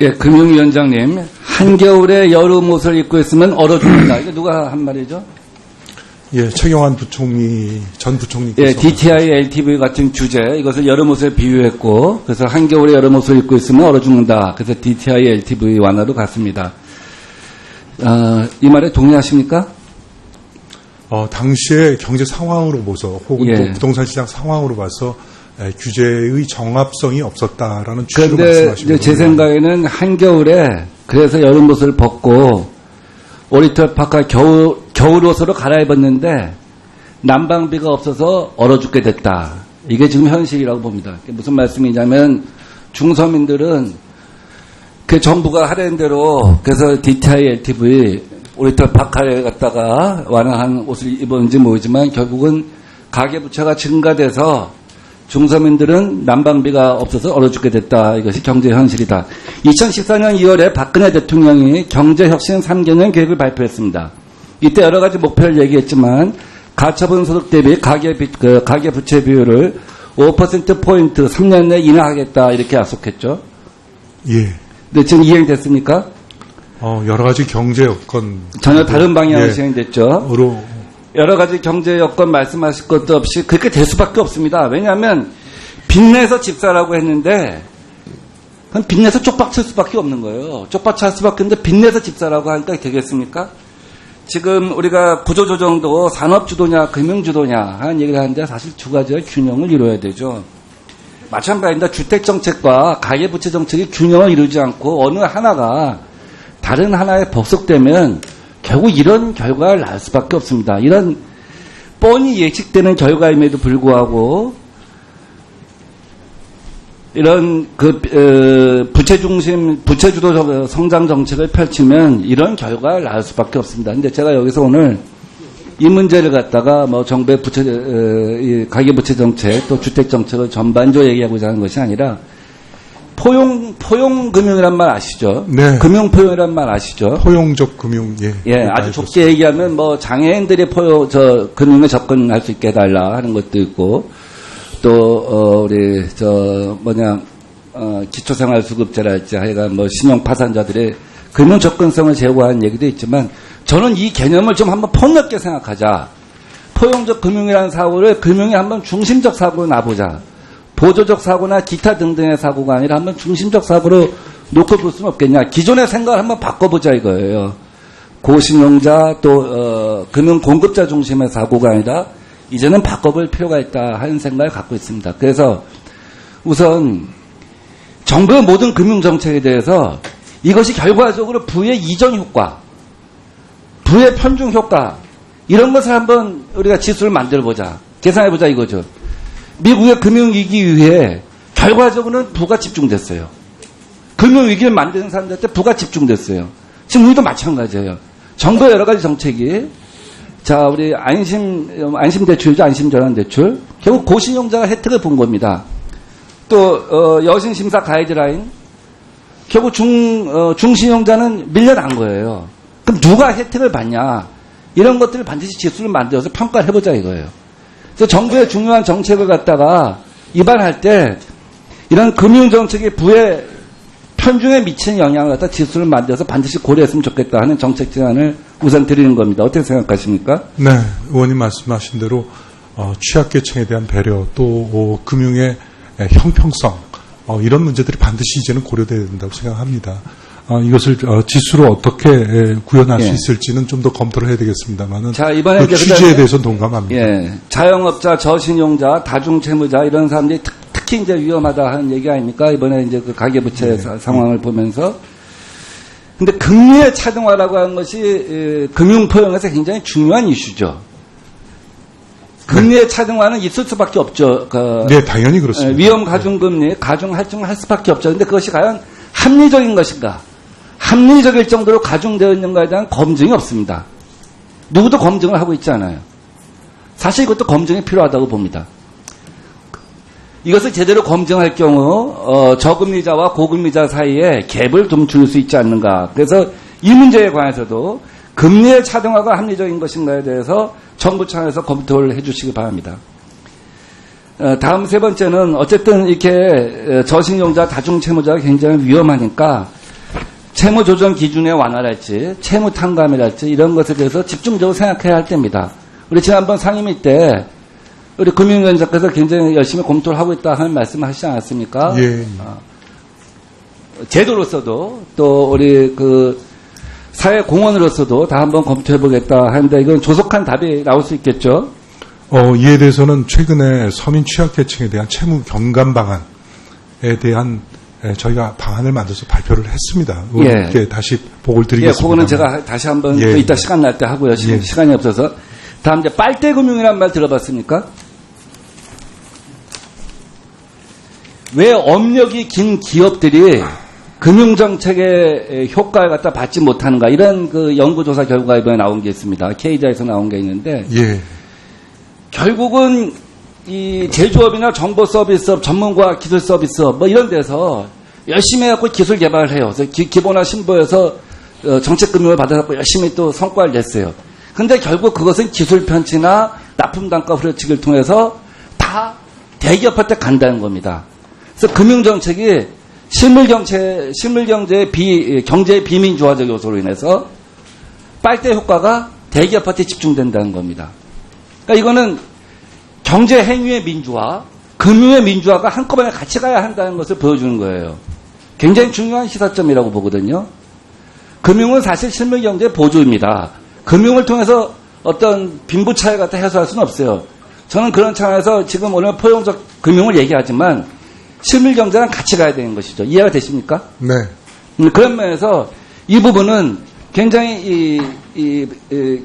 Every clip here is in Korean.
예, 금융위원장님, 한겨울에 여름 옷을 입고 있으면 얼어 죽는다. 이거 누가 한 말이죠? 예, 최경환 부총리, 전 부총리께서. 예, DTI LTV 같은 주제, 이것을 여름 옷에 비유했고, 그래서 한겨울에 여름 옷을 입고 있으면 얼어 죽는다. 그래서 DTI LTV 완화로 갔습니다. 이 말에 동의하십니까? 당시의 경제 상황으로 봐서, 혹은 예. 또 부동산 시장 상황으로 봐서, 규제의 정합성이 없었다라는 취지로 말씀하시는 그런데 제 생각에는 한겨울에 그래서 여름 옷을 벗고 오리털 파카 겨울 옷으로 갈아입었는데 난방비가 없어서 얼어 죽게 됐다. 이게 지금 현실이라고 봅니다. 무슨 말씀이냐면 중서민들은 그 정부가 하라는 대로 그래서 DTI LTV 오리털 파카에 갖다가 완화한 옷을 입었는지 모르지만 결국은 가계부채가 증가돼서 중서민들은 난방비가 없어서 얼어 죽게 됐다. 이것이 경제 현실이다. 2014년 2월에 박근혜 대통령이 경제혁신 3개년 계획을 발표했습니다. 이때 여러 가지 목표를 얘기했지만 가처분 소득 대비 가계부채 비율을 5%포인트 3년 내에 인하하겠다. 이렇게 약속했죠. 예. 근데 지금 이행됐습니까? 여러 가지 경제 여건. 전혀 다른 방향으로 예. 진행됐죠. 여러 가지 경제 여건 말씀하실 것도 없이 그렇게 될 수밖에 없습니다. 왜냐하면 빚내서 집 사라고 했는데 그럼 빚내서 쪽박 칠 수밖에 없는 거예요. 쪽박 칠 수밖에 없는데 빚내서 집 사라고 하니까 되겠습니까? 지금 우리가 구조조정도 산업주도냐 금융주도냐 하는 얘기를 하는데 사실 두 가지의 균형을 이루어야 되죠. 마찬가지입니다. 주택정책과 가계부채정책이 균형을 이루지 않고 어느 하나가 다른 하나에 복속되면 결국 이런 결과를 낳을 수밖에 없습니다. 이런 뻔히 예측되는 결과임에도 불구하고 이런 부채주도 성장 정책을 펼치면 이런 결과를 낳을 수밖에 없습니다. 근데 제가 여기서 오늘 이 문제를 갖다가 뭐 정부의 가계부채 정책 또 주택 정책을 전반적으로 얘기하고자 하는 것이 아니라 포용금융이란 말 아시죠? 네. 금융포용이란 말 아시죠? 포용적 금융, 예. 예, 아주 좁게 얘기하면 뭐 장애인들이 금융에 접근할 수 있게 해달라 하는 것도 있고, 또, 기초생활수급제랄지 하여간 뭐 신용파산자들의 금융 접근성을 제고하는 얘기도 있지만, 저는 이 개념을 좀 한번 폭넓게 생각하자. 포용적 금융이라는 사고를 금융의 한번 중심적 사고로 놔보자. 보조적 사고나 기타 등등의 사고가 아니라 한번 중심적 사고로 놓고 볼 수는 없겠냐. 기존의 생각을 한번 바꿔보자 이거예요. 고신용자 또 금융 공급자 중심의 사고가 아니라 이제는 바꿔볼 필요가 있다 하는 생각을 갖고 있습니다. 그래서 우선 정부의 모든 금융정책에 대해서 이것이 결과적으로 부의 이전 효과, 부의 편중 효과 이런 것을 한번 우리가 지수를 만들어보자. 계산해보자 이거죠. 미국의 금융위기 이후에 결과적으로는 부가 집중됐어요. 금융위기를 만드는 사람들한테 부가 집중됐어요. 지금 우리도 마찬가지예요. 정부의 여러 가지 정책이 우리 안심대출이죠. 안심전환대출. 결국 고신용자가 혜택을 본 겁니다. 또 여신심사 가이드라인. 결국 중신용자는 밀려난 거예요. 그럼 누가 혜택을 받냐. 이런 것들을 반드시 지수를 만들어서 평가를 해보자 이거예요. 그래서 정부의 중요한 정책을 갖다가 입안할 때 이런 금융정책의 부의 편중에 미치는 영향을 갖다 지수를 만들어서 반드시 고려했으면 좋겠다 하는 정책 제안을 우선 드리는 겁니다. 어떻게 생각하십니까? 네, 의원님 말씀하신 대로 취약계층에 대한 배려 또 금융의 형평성 이런 문제들이 반드시 이제는 고려돼야 된다고 생각합니다. 이것을 지수로 어떻게 구현할 수 있을지는 좀 더 검토를 해야 되겠습니다만은 이번에 그 취지에 대해서는 동감합니다. 예, 자영업자, 저신용자, 다중채무자 이런 사람들이 특히 이제 위험하다 하는 얘기 아닙니까? 이번에 이제 그 가계부채 상황을 보면서. 근데 금리의 차등화라고 하는 것이 금융포용에서 굉장히 중요한 이슈죠. 금리의 차등화는 있을 수밖에 없죠. 네, 당연히 그렇습니다. 위험 가중금리, 가중할증할 수밖에 없죠. 근데 그것이 과연 합리적인 것인가? 합리적일 정도로 가중되어 있는가에 대한 검증이 없습니다. 누구도 검증을 하고 있지 않아요. 사실 이것도 검증이 필요하다고 봅니다. 이것을 제대로 검증할 경우 저금리자와 고금리자 사이에 갭을 좀 줄 수 있지 않는가. 그래서 이 문제에 관해서도 금리의 차등화가 합리적인 것인가에 대해서 정부 차원에서 검토를 해 주시기 바랍니다. 다음 세 번째는 어쨌든 이렇게 저신용자, 다중채무자가 굉장히 위험하니까 채무 조정 기준의 완화랄지, 채무 탕감이랄지 이런 것에 대해서 집중적으로 생각해야 할 때입니다. 우리 지난번 상임위 때 우리 금융위원장께서 굉장히 열심히 검토를 하고 있다 하는 말씀을 하시지 않았습니까? 예. 제도로서도 또 우리 그 사회 공헌으로서도 다 한번 검토해 보겠다 하는데 이건 조속한 답이 나올 수 있겠죠? 이에 대해서는 최근에 서민 취약계층에 대한 채무 경감 방안에 대한 저희가 방안을 만들어서 발표를 했습니다. 이렇게 다시 보고를 드리겠습니다. 그거는 제가 다시 한번 예. 또 이따 시간 날 때 하고요. 지금 예. 시간이 없어서. 다음 이제 빨대금융이라는 말 들어봤습니까? 왜 업력이 긴 기업들이 금융정책의 효과를 갖다 받지 못하는가 이런 그 연구조사 결과가 이번에 나온 게 있습니다. K자에서 나온 게 있는데 예. 결국은 이 제조업이나 정보서비스업, 전문가 기술서비스업 뭐 이런 데서 열심히 해갖고 기술 개발을 해요. 그래서 기본화 신보에서 정책금융을 받아갖고 열심히 또 성과를 냈어요. 근데 결국 그것은 기술 편취나 납품 단가 후려치기를 통해서 다 대기업한테 간다는 겁니다. 그래서 금융정책이 실물경제의 경제의 비민주화적 요소로 인해서 빨대 효과가 대기업한테 집중된다는 겁니다. 그러니까 이거는 경제 행위의 민주화, 금융의 민주화가 한꺼번에 같이 가야 한다는 것을 보여주는 거예요. 굉장히 중요한 시사점이라고 보거든요. 금융은 사실 실물경제의 보조입니다. 금융을 통해서 어떤 빈부차이 같은 해소할 수는 없어요. 저는 그런 차원에서 지금 오늘 포용적 금융을 얘기하지만 실물경제랑 같이 가야 되는 것이죠. 이해가 되십니까? 네. 그런 면에서 이 부분은 굉장히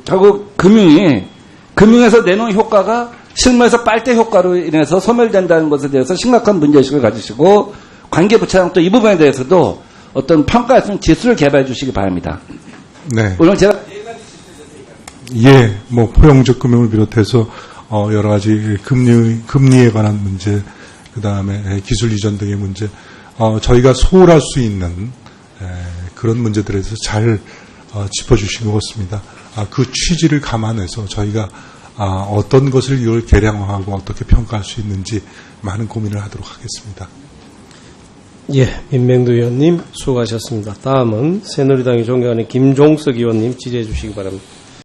결국 금융에서 내놓은 효과가 실무에서 빨대 효과로 인해서 소멸된다는 것에 대해서 심각한 문제의식을 가지시고 관계부처랑 또 이 부분에 대해서도 어떤 평가할 수 있는 지수를 개발해 주시기 바랍니다. 네. 오늘 제가 예, 포용적 금융을 비롯해서 여러 가지 금리에 관한 문제, 그 다음에 기술 이전 등의 문제, 저희가 소홀할 수 있는 그런 문제들에 대해서 잘 짚어주신 것 같습니다. 그 취지를 감안해서 저희가 어떤 것을 이걸 개량화하고 어떻게 평가할 수 있는지 많은 고민을 하도록 하겠습니다. 예, 민명도 의원님 수고하셨습니다. 다음은 새누리당의 존경하는 김종석 의원님 질의해 주시기 바랍니다.